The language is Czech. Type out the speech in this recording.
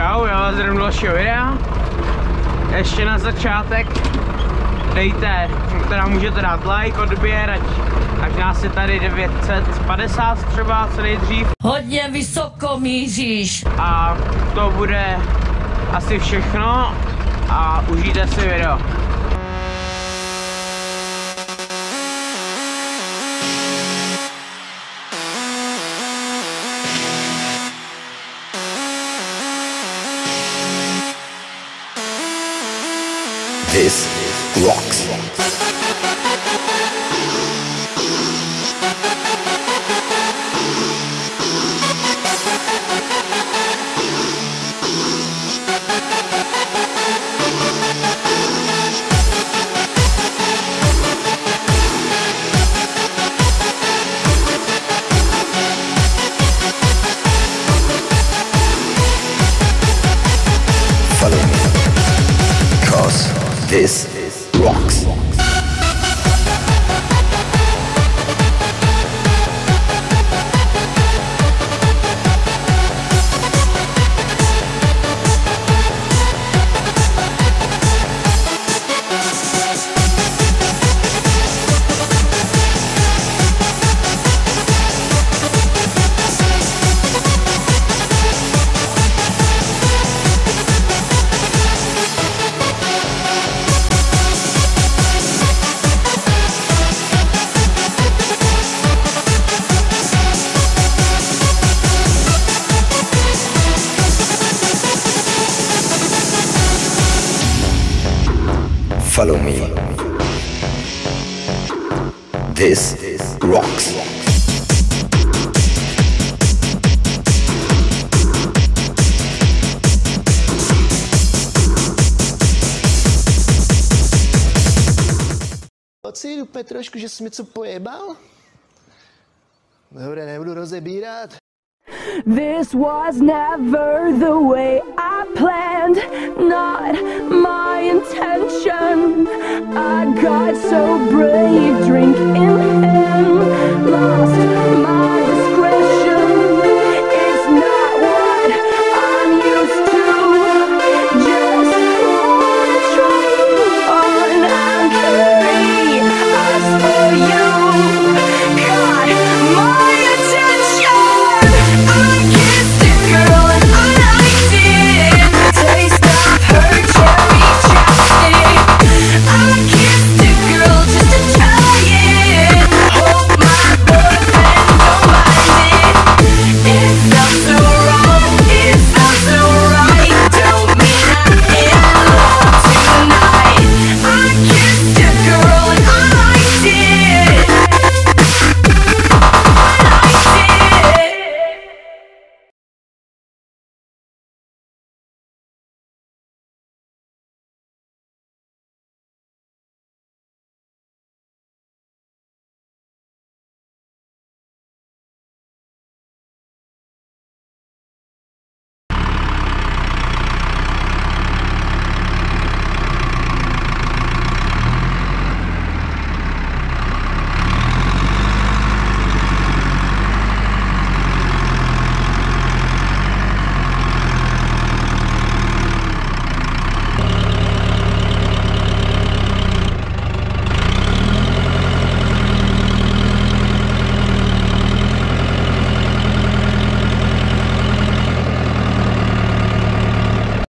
Čau, já vás zdravím do dalšího videa. Ještě na začátek dejte, teda můžete dát like, odběr, ať nás je tady 950 třeba co nejdřív. Hodně vysoko míříš. A to bude asi všechno a užijte si video. This rocks. Follow me, 'cause this rocks. Follow me. This rocks. Pocit úplně trošku, že jsi mi co pojebal? Dobré, nebudu rozebírat. This was never the way I planned, not my intention. I got so brave, drink in hand, lost